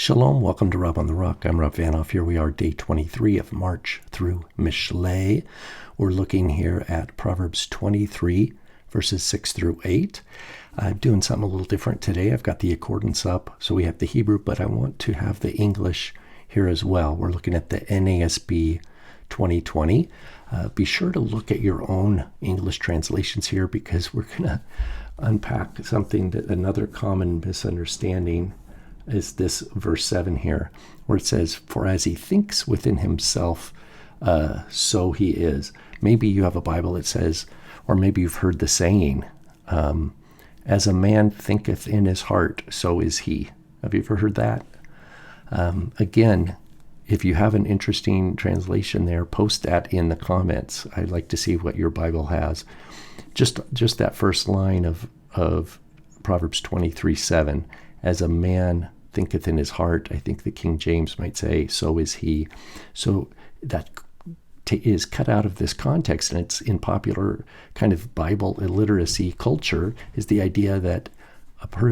Shalom, welcome to Rob on the Rock. I'm Rob Vanoff. Here we are, day 23 of March through Mishlei. We're looking here at Proverbs 23, verses 6 through 8. I'm doing something a little different today. I've got the accordance up, so we have the Hebrew, but I want to have the English here as well. We're looking at the NASB 2020. Be sure to look at your own English translations here because we're going to unpack something that another common misunderstanding is this verse 7 here, where it says, "For as he thinks within himself, so he is." Maybe you have a Bible that says, or maybe you've heard the saying, as a man thinketh in his heart, so is he. Have you ever heard that? Again, if you have an interesting translation there, post that in the comments. I'd like to see what your Bible has. Just that first line of Proverbs 23:7. As a man thinketh in his heart, I think the King James might say, so is he. So that is cut out of this context, and it's in popular kind of Bible illiteracy culture, is the idea that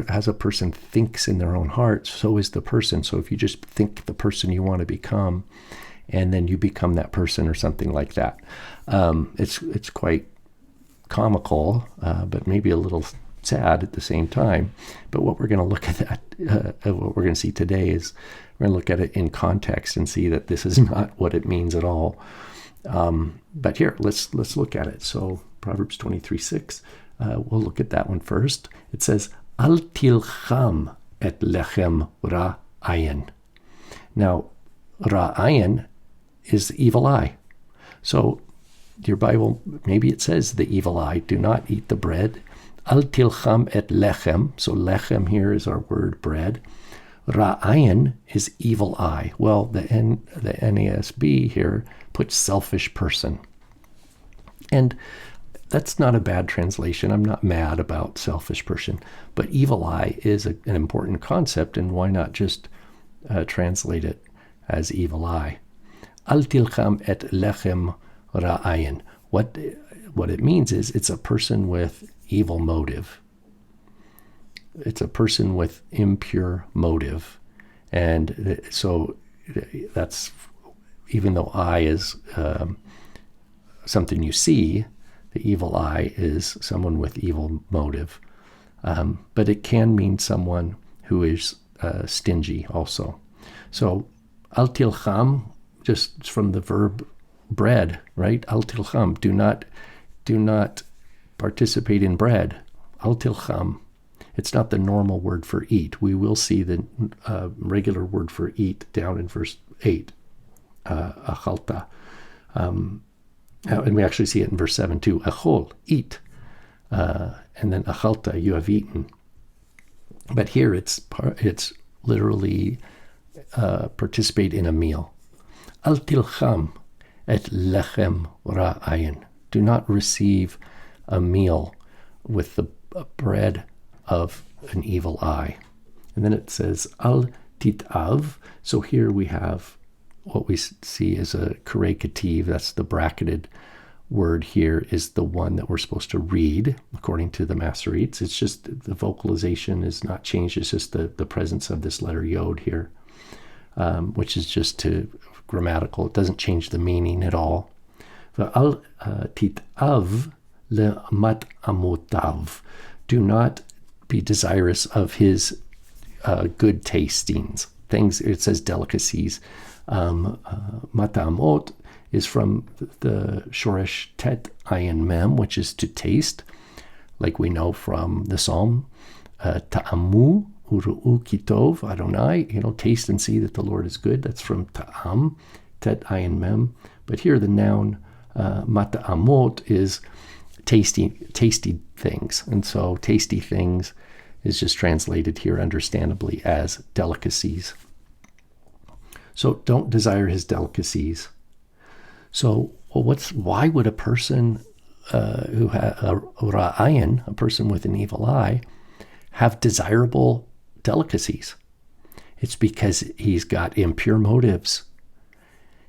as a person thinks in their own heart, so is the person. So if you just think the person you want to become, and then you become that person or something like that. It's quite comical, but maybe a little sad at the same time. But what we're going to look at what we're going to see today is we're going to look at it in context and see that this is not what it means at all. But here, let's look at it. So Proverbs 23:6, we'll look at that one first. It says, "Al tilcham et lechem ra'ayin." Now, ra'ayin is the evil eye. So your Bible, maybe it says the evil eye, do not eat the bread. Al tilcham et lechem. So lechem here is our word bread. Ra'ayin is evil eye. Well, the NASB here puts selfish person. And that's not a bad translation. I'm not mad about selfish person. But evil eye is an important concept, and why not just translate it as evil eye? Al tilcham et lechem ra'ayin. What it means is it's a person with evil motive. It's a person with impure motive. And so that's, even though eye is something you see, the evil eye is someone with evil motive. But it can mean someone who is stingy also. So al tilcham, just from the verb bread, right? Al tilcham, do not participate in bread. Al tilcham. It's not the normal word for eat. We will see the regular word for eat down in verse 8, achalta. And we actually see it in verse 7 too. Achol, eat. And then achalta, you have eaten. But here it's literally participate in a meal. Al tilcham et lechem ra'ayin. Do not receive a meal with the bread of an evil eye. And then it says, al titav. So here we have what we see as a correcative. That's the bracketed word here, is the one that we're supposed to read, according to the Masoretes. It's just the vocalization is not changed. It's just the presence of this letter yod here, which is just grammatical. It doesn't change the meaning at all. Al titav le'mat amotav. Do not be desirous of his good tastings. Things, it says delicacies. Matamot is from the shoresh tet ayin mem, which is to taste, like we know from the psalm. Ta'amu uru'u kitov Adonai, taste and see that the Lord is good. That's from ta'am, tet ayin mem. But here the noun mata'amot is tasty things. And so tasty things is just translated here understandably as delicacies. So don't desire his delicacies. So why would a person who has a ra'ayin, a person with an evil eye, have desirable delicacies? It's because he's got impure motives.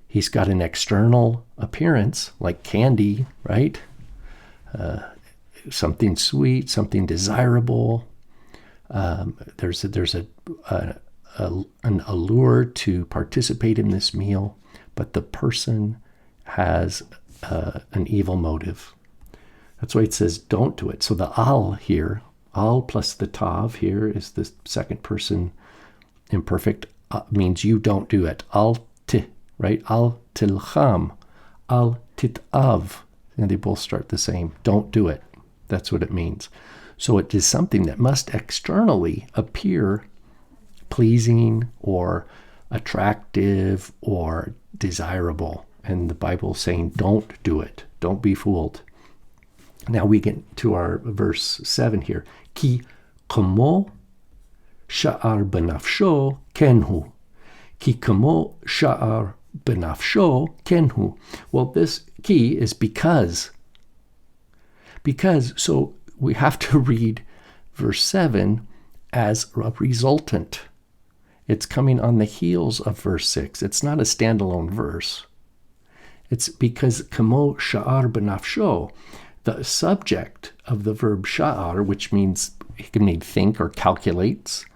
He's got an external appearance like candy, right? Something sweet, something desirable. There's a an allure to participate in this meal, but the person has an evil motive. That's why it says don't do it. So the al here, al plus the tav here is the second person imperfect, means you don't do it. Al ti, right? Al tilcham, al titav. And they both start the same. Don't do it. That's what it means. So it is something that must externally appear pleasing or attractive or desirable. And the Bible is saying, don't do it. Don't be fooled. Now we get to our verse 7 here. Ki kamo sha'ar benafsho kenhu. Ki kamo sha'ar benafsho kenhu. Well, this ki is because. Because, so we have to read verse 7 as a resultant. It's coming on the heels of verse 6. It's not a standalone verse. It's because kamo sha'ar benafsho, the subject of the verb sha'ar, which means it can mean think or calculates,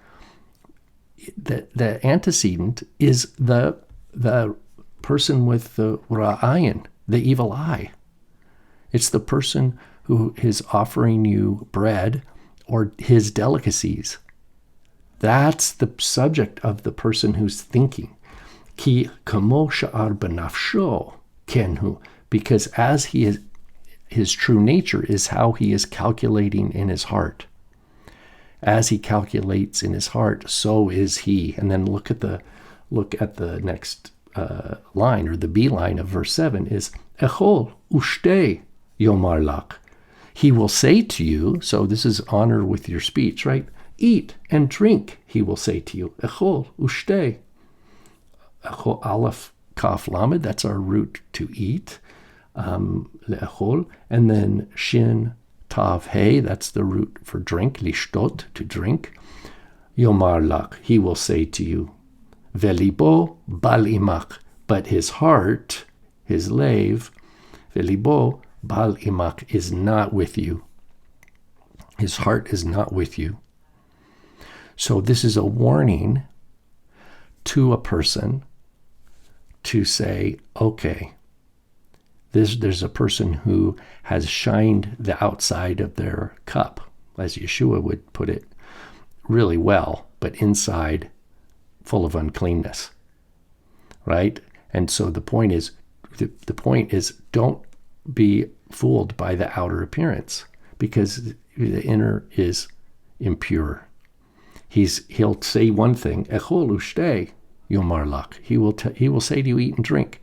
the antecedent is the person with the ra'ayin, the evil eye. It's the person who is offering you bread or his delicacies. That's the subject of the person who's thinking. Ki kamo sha'ar benafsho kenhu, because as he is, his true nature is how he is calculating in his heart. As he calculates in his heart, so is he. And then look at the next line, or the B line of verse 7 is echol ushtei yomar lak. He will say to you, so this is honor with your speech, right? Eat and drink, he will say to you. Echol ushtei. Echol aleph kaf lamed, that's our root to eat. Le'echol, and then shin tav hey, that's the root for drink, lishtot, to drink. Yomar lak, he will say to you. Velibo bal imak, but his heart, his lave, velibo bal imak, is not with you. His heart is not with you. So this is a warning to a person to say, okay, there's a person who has shined the outside of their cup, as Yeshua would put it, really well, but inside full of uncleanness, right? And so the point is don't be fooled by the outer appearance, because the inner is impure. He'll say one thing, echol ushtei yomar lak. He will say to you, eat and drink,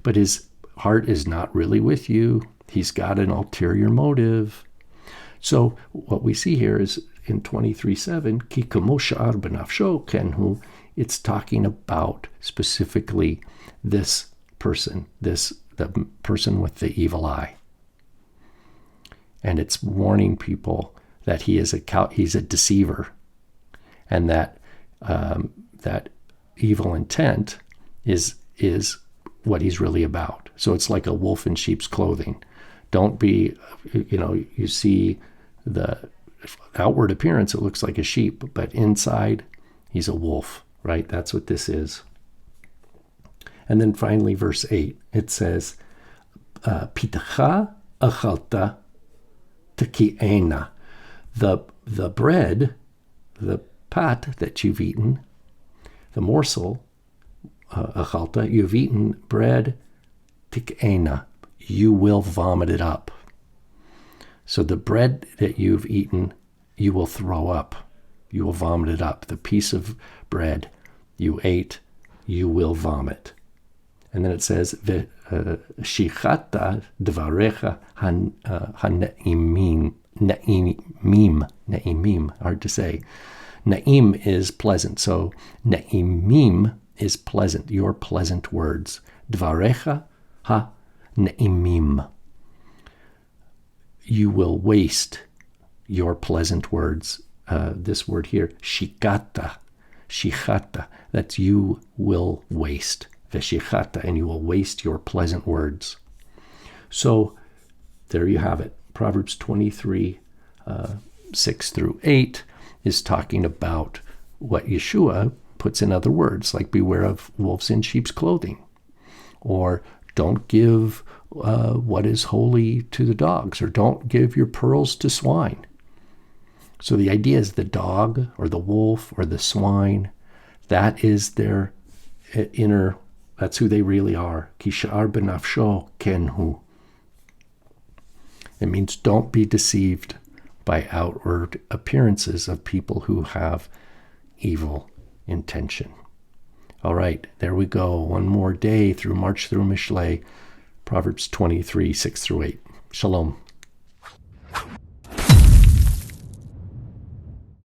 but his heart is not really with you. He's got an ulterior motive. So what we see here is in 23:7, ki kamo sha'ar benafsho kenhu. It's talking about specifically this person, the person with the evil eye. And it's warning people that he's a deceiver, and that that evil intent is what he's really about. So it's like a wolf in sheep's clothing. Don't be, you see the outward appearance, it looks like a sheep, but inside he's a wolf, right? That's what this is. And then finally, verse 8, it says, Pitacha achalta teki'ena. The bread, the pat that you've eaten, the morsel, achalta, you've eaten bread, tik'ena, you will vomit it up. So the bread that you've eaten, you will throw up. You will vomit it up. The piece of bread you ate, you will vomit. And then it says, Shichata dvarecha na'imim, hard to say. Na'im is pleasant. So na'imim is pleasant, your pleasant words. Dvarecha ha na'imim. You will waste your pleasant words. This word here, shichata, that's you will waste. Veshichata, and you will waste your pleasant words. So there you have it. Proverbs 23, 6 through 8 is talking about what Yeshua puts in other words, like beware of wolves in sheep's clothing, or don't give what is holy to the dogs, or don't give your pearls to swine. So the idea is the dog or the wolf or the swine, that is their inner, that's who they really are. Kishar benafsho kenhu. It means don't be deceived by outward appearances of people who have evil intention. All right, there we go. One more day through March through Mishlei, Proverbs 23, 6 through 8. Shalom.